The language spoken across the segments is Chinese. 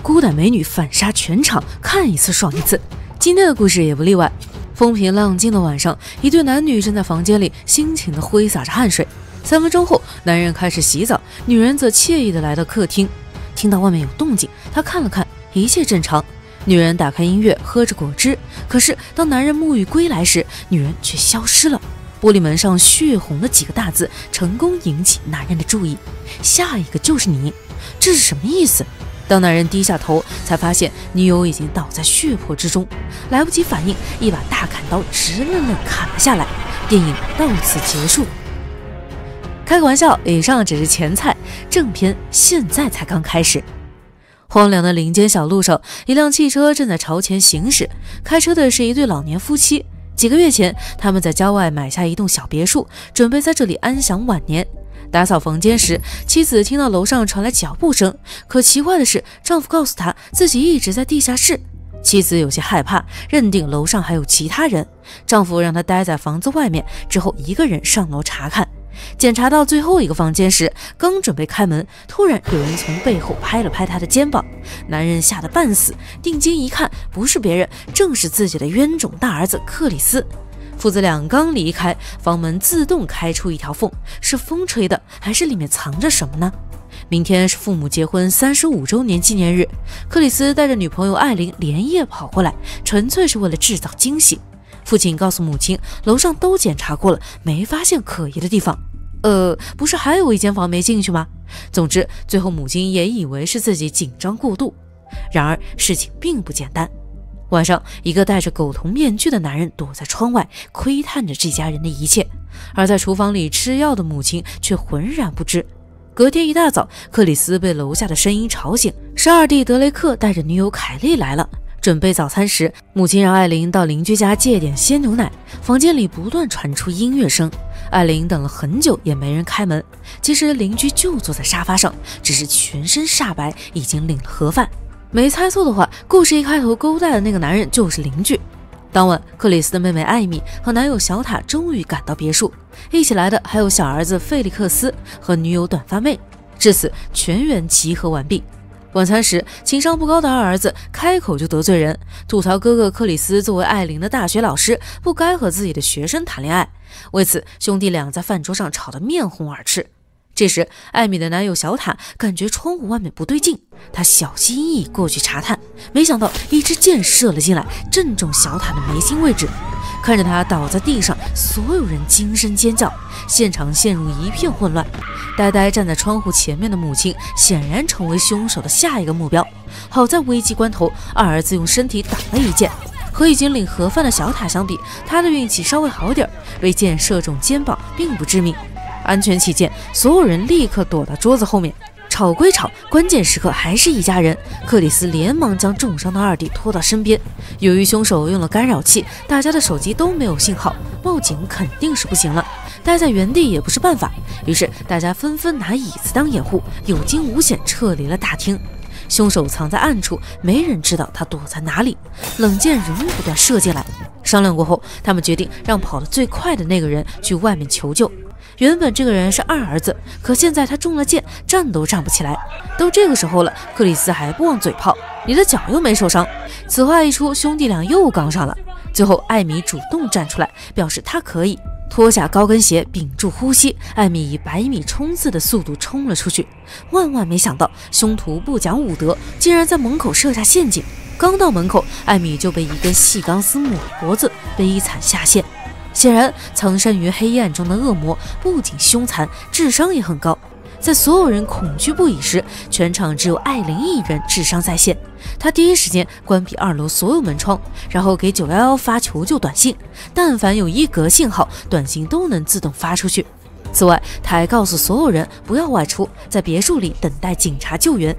孤胆美女反杀全场，看一次爽一次。今天的故事也不例外。风平浪静的晚上，一对男女正在房间里辛勤地挥洒着汗水。3分钟后，男人开始洗澡，女人则惬意地来到客厅。听到外面有动静，她看了看，一切正常。女人打开音乐，喝着果汁。可是当男人沐浴归来时，女人却消失了。玻璃门上血红的几个大字成功引起男人的注意，下一个就是你。这是什么意思？当男人低下头，才发现女友已经倒在血泊之中，来不及反应，一把大砍刀直愣愣砍了下来。电影到此结束。开个玩笑，以上只是前菜，正片现在才刚开始。荒凉的林间小路上，一辆汽车正在朝前行驶，开车的是一对老年夫妻。几个月前，他们在郊外买下一栋小别墅，准备在这里安享晚年。打扫房间时，妻子听到楼上传来脚步声，可奇怪的是，丈夫告诉她自己一直在地下室。妻子有些害怕，认定楼上还有其他人。丈夫让她待在房子外面，之后一个人上楼查看。检查到最后一个房间时，刚准备开门，突然有人从背后拍了拍他的肩膀。男人吓得半死，定睛一看，不是别人，正是自己的冤种大儿子克里斯。父子俩刚离开，房门自动开出一条缝，是风吹的，还是里面藏着什么呢？明天是父母结婚35周年纪念日，克里斯带着女朋友艾琳连夜跑过来，纯粹是为了制造惊喜。父亲告诉母亲，楼上都检查过了，没发现可疑的地方。不是还有一间房没进去吗？总之，最后母亲也以为是自己紧张过度。然而事情并不简单。晚上，一个戴着狗头面具的男人躲在窗外，窥探着这家人的一切，而在厨房里吃药的母亲却浑然不知。隔天一大早，克里斯被楼下的声音吵醒，是二弟德雷克带着女友凯莉来了。准备早餐时，母亲让艾琳到邻居家借点鲜牛奶。房间里不断传出音乐声，艾琳等了很久也没人开门。其实邻居就坐在沙发上，只是全身煞白，已经领了盒饭。没猜错的话，故事一开头勾搭的那个男人就是邻居。当晚，克里斯的妹妹艾米和男友小塔终于赶到别墅，一起来的还有小儿子费利克斯和女友短发妹。至此，全员集合完毕。晚餐时，情商不高的二儿子开口就得罪人，吐槽哥哥克里斯作为艾琳的大学老师，不该和自己的学生谈恋爱。为此，兄弟俩在饭桌上吵得面红耳赤。这时，艾米的男友小塔感觉窗户外面不对劲，他小心翼翼过去查探，没想到一支箭射了进来，正中小塔的眉心位置。看着他倒在地上，所有人惊声尖叫，现场陷入一片混乱。呆呆站在窗户前面的母亲显然成为凶手的下一个目标。好在危急关头，二儿子用身体挡了一箭。和已经领盒饭的小塔相比，他的运气稍微好点，被箭射中肩膀，并不致命。安全起见，所有人立刻躲到桌子后面。吵归吵，关键时刻还是一家人。克里斯连忙将重伤的二弟拖到身边。由于凶手用了干扰器，大家的手机都没有信号，报警肯定是不行了，待在原地也不是办法。于是大家纷纷拿椅子当掩护，有惊无险撤离了大厅。凶手藏在暗处，没人知道他躲在哪里。冷箭仍不断射进来。商量过后，他们决定让跑得最快的那个人去外面求救。原本这个人是二儿子，可现在他中了箭，站都站不起来。都这个时候了，克里斯还不往嘴炮，你的脚又没受伤。此话一出，兄弟俩又刚上了。最后艾米主动站出来，表示她可以。脱下高跟鞋，屏住呼吸，艾米以100米冲刺的速度冲了出去。万万没想到，凶徒不讲武德，竟然在门口设下陷阱。刚到门口，艾米就被一根细钢丝抹脖子，悲惨下线。显然，藏身于黑暗中的恶魔不仅凶残，智商也很高。在所有人恐惧不已时，全场只有艾琳一人智商在线。她第一时间关闭2楼所有门窗，然后给911发求救短信，但凡有1格信号，短信都能自动发出去。此外，她还告诉所有人不要外出，在别墅里等待警察救援。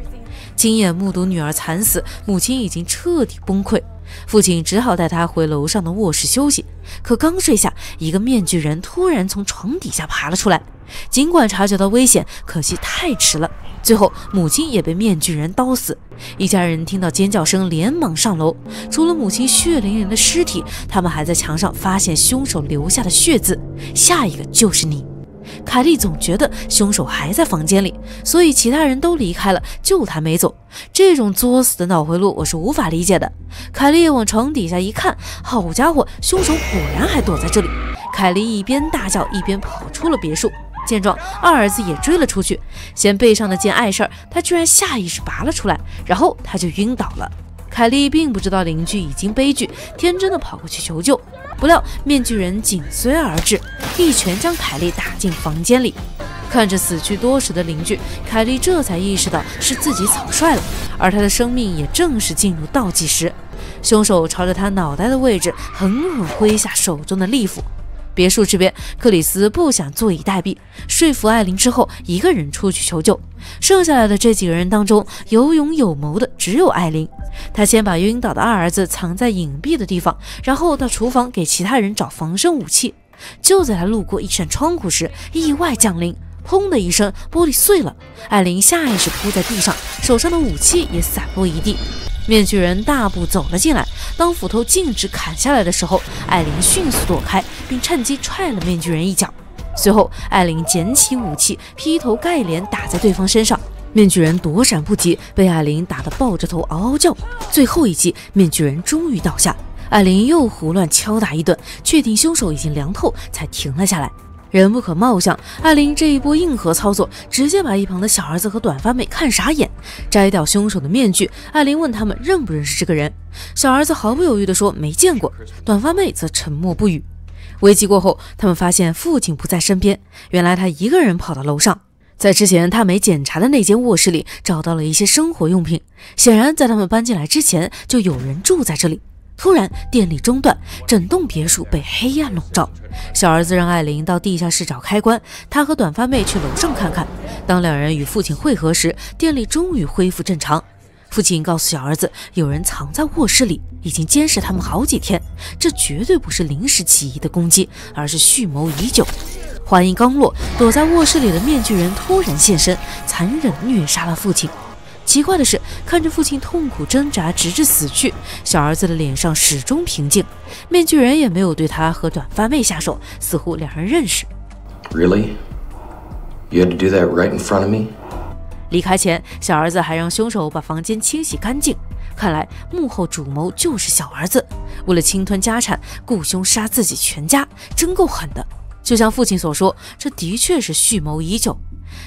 亲眼目睹女儿惨死，母亲已经彻底崩溃。父亲只好带他回楼上的卧室休息，可刚睡下，一个面具人突然从床底下爬了出来。尽管察觉到危险，可惜太迟了。最后，母亲也被面具人刀死。一家人听到尖叫声，连忙上楼。除了母亲血淋淋的尸体，他们还在墙上发现凶手留下的血渍：下一个就是你。凯莉总觉得凶手还在房间里，所以其他人都离开了，就他没走。这种作死的脑回路我是无法理解的。凯莉往床底下一看，好家伙，凶手果然还躲在这里。凯莉一边大叫一边跑出了别墅。见状，二儿子也追了出去，嫌背上的件碍事儿，他居然下意识拔了出来，然后他就晕倒了。凯莉并不知道邻居已经悲剧，天真的跑过去求救，不料面具人紧随而至，一拳将凯莉打进房间里。看着死去多时的邻居，凯莉这才意识到是自己草率了，而她的生命也正是进入倒计时。凶手朝着她脑袋的位置狠狠挥下手中的利斧。别墅这边，克里斯不想坐以待毙，说服艾琳之后，一个人出去求救。剩下来的这几个人当中，有勇有谋的只有艾琳。她先把晕倒的二儿子藏在隐蔽的地方，然后到厨房给其他人找防身武器。就在她路过一扇窗户时，意外降临，砰的一声，玻璃碎了。艾琳下意识扑在地上，手上的武器也散落一地。面具人大步走了进来，当斧头径直砍下来的时候，艾琳迅速躲开，并趁机踹了面具人一脚。随后，艾琳捡起武器，劈头盖脸打在对方身上。面具人躲闪不及，被艾琳打得抱着头嗷嗷叫。最后一击，面具人终于倒下。艾琳又胡乱敲打一顿，确定凶手已经凉透，才停了下来。人不可貌相，艾琳这一波硬核操作，直接把一旁的小儿子和短发妹看傻眼。摘掉凶手的面具，艾琳问他们认不认识这个人。小儿子毫不犹豫地说没见过，短发妹则沉默不语。危机过后，他们发现父亲不在身边，原来他一个人跑到楼上。在之前他没检查的那间卧室里找到了一些生活用品，显然在他们搬进来之前就有人住在这里。突然电力中断，整栋别墅被黑暗笼罩。小儿子让艾琳到地下室找开关，他和短发妹去楼上看看。当两人与父亲会合时，电力终于恢复正常。父亲告诉小儿子，有人藏在卧室里，已经监视他们好几天，这绝对不是临时起意的攻击，而是蓄谋已久。话音刚落，躲在卧室里的面具人突然现身，残忍虐杀了父亲。奇怪的是，看着父亲痛苦挣扎直至死去，小儿子的脸上始终平静，面具人也没有对他和短发妹下手，似乎两人认识。 Really? You had to do that right in front of me? 离开前，小儿子还让凶手把房间清洗干净，看来幕后主谋就是小儿子，为了侵吞家产，雇凶杀自己全家，真够狠的。就像父亲所说，这的确是蓄谋已久。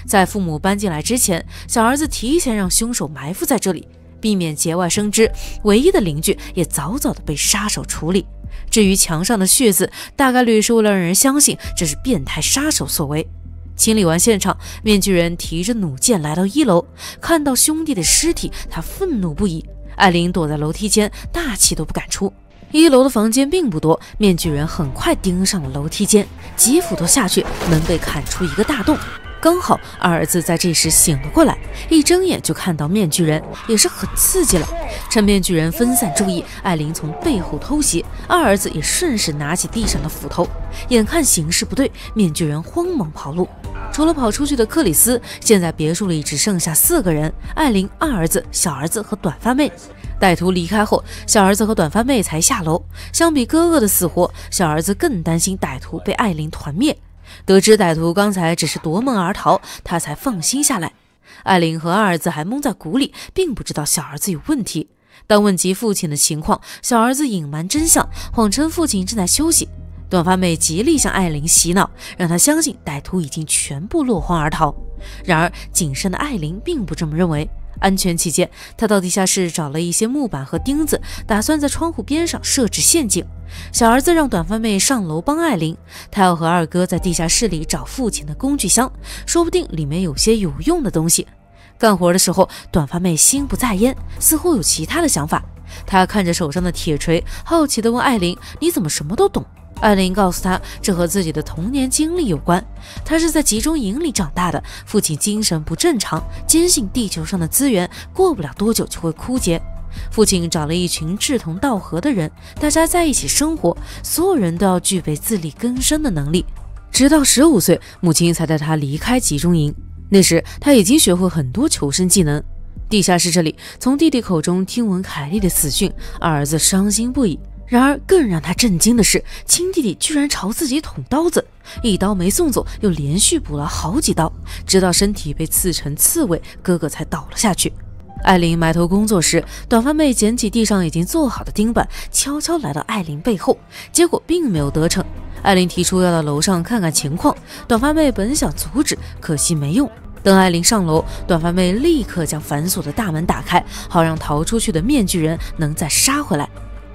在父母搬进来之前，小儿子提前让凶手埋伏在这里，避免节外生枝，唯一的邻居也早早的被杀手处理。至于墙上的血渍，大概率是为了让人相信这是变态杀手所为。清理完现场，面具人提着弩箭来到1楼，看到兄弟的尸体，他愤怒不已。艾琳躲在楼梯间，大气都不敢出。1楼的房间并不多，面具人很快盯上了楼梯间，几斧头下去，门被砍出一个大洞。刚好二儿子在这时醒了过来，一睁眼就看到面具人，也是很刺激了。趁面具人分散注意，艾琳从背后偷袭，二儿子也顺势拿起地上的斧头。眼看形势不对，面具人慌忙跑路。除了跑出去的克里斯，现在别墅里只剩下4个人：艾琳、二儿子、小儿子和短发妹。歹徒离开后，小儿子和短发妹才下楼。相比哥哥的死活，小儿子更担心歹徒被艾琳团灭。得知歹徒刚才只是夺门而逃，他才放心下来。艾琳和二儿子还蒙在鼓里，并不知道小儿子有问题。当问及父亲的情况，小儿子隐瞒真相，谎称父亲正在休息。短发妹极力向艾琳洗脑，让她相信歹徒已经全部落荒而逃。然而谨慎的艾琳并不这么认为。安全起见，他到地下室找了一些木板和钉子，打算在窗户边上设置陷阱。小儿子让短发妹上楼帮艾琳，他要和二哥在地下室里找父亲的工具箱，说不定里面有些有用的东西。干活的时候，短发妹心不在焉，似乎有其他的想法。她看着手上的铁锤，好奇地问艾琳：“你怎么什么都懂？”艾琳告诉他，这和自己的童年经历有关。他是在集中营里长大的，父亲精神不正常，坚信地球上的资源过不了多久就会枯竭。父亲找了一群志同道合的人，大家在一起生活，所有人都要具备自力更生的能力。直到15岁，母亲才带他离开集中营。那时他已经学会很多求生技能。地下室这里，从弟弟口中听闻凯莉的死讯，二儿子伤心不已。然而更让他震惊的是，亲弟弟居然朝自己捅刀子，一刀没送走，又连续补了好几刀，直到身体被刺成刺猬，哥哥才倒了下去。艾琳埋头工作时，短发妹捡起地上已经做好的钉板，悄悄来到艾琳背后，结果并没有得逞。艾琳提出要到楼上看看情况，短发妹本想阻止，可惜没用。等艾琳上楼，短发妹立刻将反锁的大门打开，好让逃出去的面具人能再杀回来。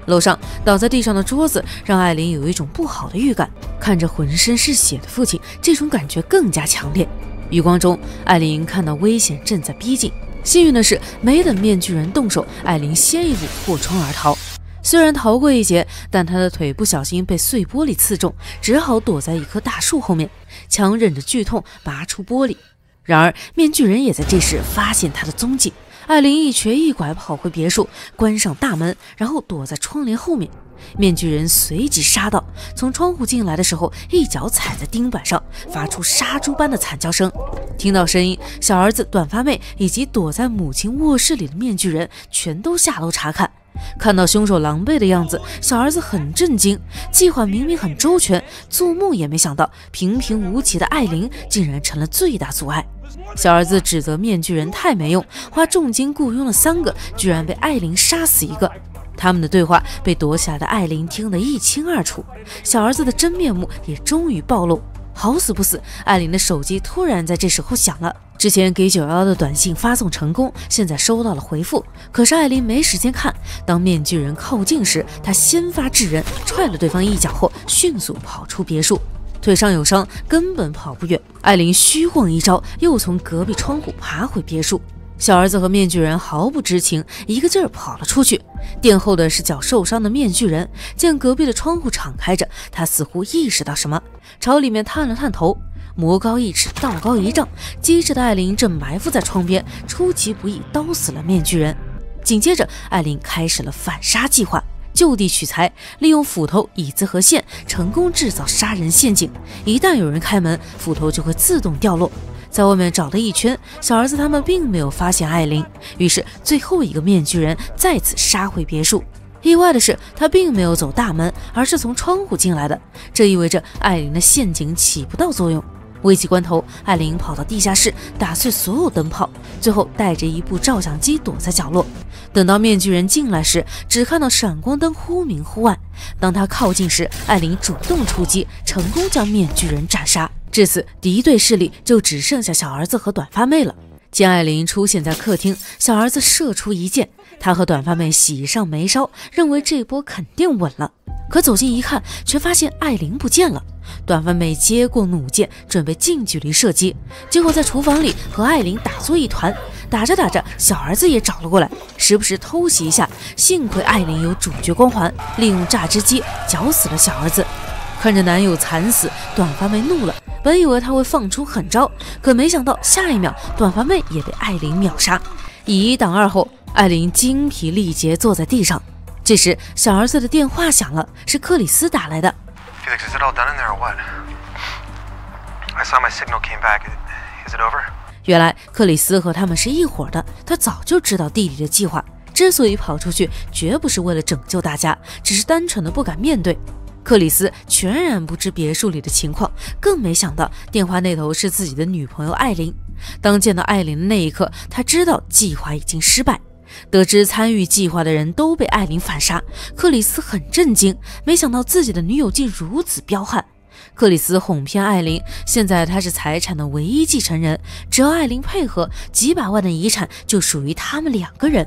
楼上倒在地上的桌子让艾琳有一种不好的预感，看着浑身是血的父亲，这种感觉更加强烈。余光中，艾琳看到危险正在逼近，幸运的是，没等面具人动手，艾琳先一步破窗而逃。虽然逃过一劫，但她的腿不小心被碎玻璃刺中，只好躲在一棵大树后面，强忍着剧痛拔出玻璃。然而面具人也在这时发现她的踪迹，艾琳一瘸一拐跑回别墅，关上大门，然后躲在窗帘后面。面具人随即杀到，从窗户进来的时候，一脚踩在钉板上，发出杀猪般的惨叫声。听到声音，小儿子、短发妹以及躲在母亲卧室里的面具人全都下楼查看。看到凶手狼狈的样子，小儿子很震惊，计划明明很周全，做梦也没想到平平无奇的艾琳竟然成了最大阻碍。小儿子指责面具人太没用，花重金雇佣了3个，居然被艾琳杀死1个。他们的对话被躲起来的艾琳听得一清二楚，小儿子的真面目也终于暴露。好死不死，艾琳的手机突然在这时候响了，之前给911的短信发送成功，现在收到了回复，可是艾琳没时间看。当面具人靠近时，她先发制人，踹了对方一脚后，迅速跑出别墅。腿上有伤，根本跑不远。艾琳虚晃一招，又从隔壁窗户爬回别墅。小儿子和面具人毫不知情，一个劲儿跑了出去。殿后的是脚受伤的面具人，见隔壁的窗户敞开着，他似乎意识到什么，朝里面探了探头。魔高1尺，道高1丈，机智的艾琳正埋伏在窗边，出其不意刀死了面具人。紧接着，艾琳开始了反杀计划，就地取材，利用斧头、椅子和线，成功制造杀人陷阱。一旦有人开门，斧头就会自动掉落。在外面找了一圈，小儿子他们并没有发现艾琳，于是最后一个面具人再次杀回别墅。意外的是，他并没有走大门，而是从窗户进来的，这意味着艾琳的陷阱起不到作用。危急关头，艾琳跑到地下室，打碎所有灯泡，最后带着一部照相机躲在角落。等到面具人进来时，只看到闪光灯忽明忽暗。当他靠近时，艾琳主动出击，成功将面具人斩杀。至此，敌对势力就只剩下小儿子和短发妹了。见艾琳出现在客厅，小儿子射出一箭，他和短发妹喜上眉梢，认为这波肯定稳了。可走近一看，却发现艾琳不见了。短发妹接过弩箭，准备近距离射击，结果在厨房里和艾琳打作一团。打着打着，小儿子也找了过来，时不时偷袭一下。幸亏艾琳有主角光环，利用榨汁机绞死了小儿子。看着男友惨死，短发妹怒了，本以为他会放出狠招，可没想到下一秒，短发妹也被艾琳秒杀。以1挡2后，艾琳精疲力竭坐在地上。这时，小儿子的电话响了，是克里斯打来的。Felix, is it all done in there or what? I saw my signal came back. Is it over? 原来克里斯和他们是一伙的，他早就知道弟弟的计划，之所以跑出去，绝不是为了拯救大家，只是单纯的不敢面对。克里斯全然不知别墅里的情况，更没想到电话那头是自己的女朋友艾琳。当见到艾琳的那一刻，他知道计划已经失败。得知参与计划的人都被艾琳反杀，克里斯很震惊，没想到自己的女友竟如此彪悍。克里斯哄骗艾琳，现在他是财产的唯一继承人，只要艾琳配合，几百万的遗产就属于他们2个人。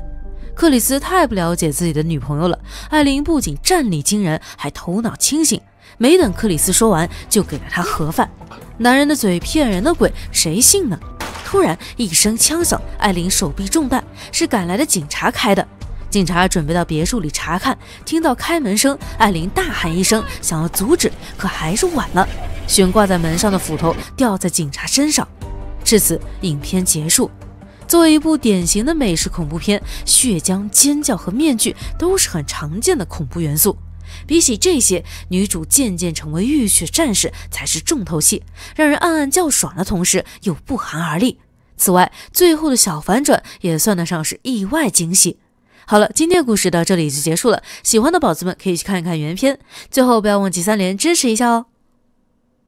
克里斯太不了解自己的女朋友了，艾琳不仅战力惊人，还头脑清醒。没等克里斯说完，就给了他盒饭。男人的嘴骗人的鬼，谁信呢？突然一声枪响，艾琳手臂中弹，是赶来的警察开的。警察准备到别墅里查看，听到开门声，艾琳大喊一声，想要阻止，可还是晚了。悬挂在门上的斧头掉在警察身上。至此，影片结束。作为一部典型的美式恐怖片，血浆、尖叫和面具都是很常见的恐怖元素。比起这些，女主渐渐成为浴血战士才是重头戏，让人暗暗叫爽的同时又不寒而栗。此外，最后的小反转也算得上是意外惊喜。好了，今天的故事到这里就结束了，喜欢的宝子们可以去看一看原片。最后不要忘记3连支持一下哦。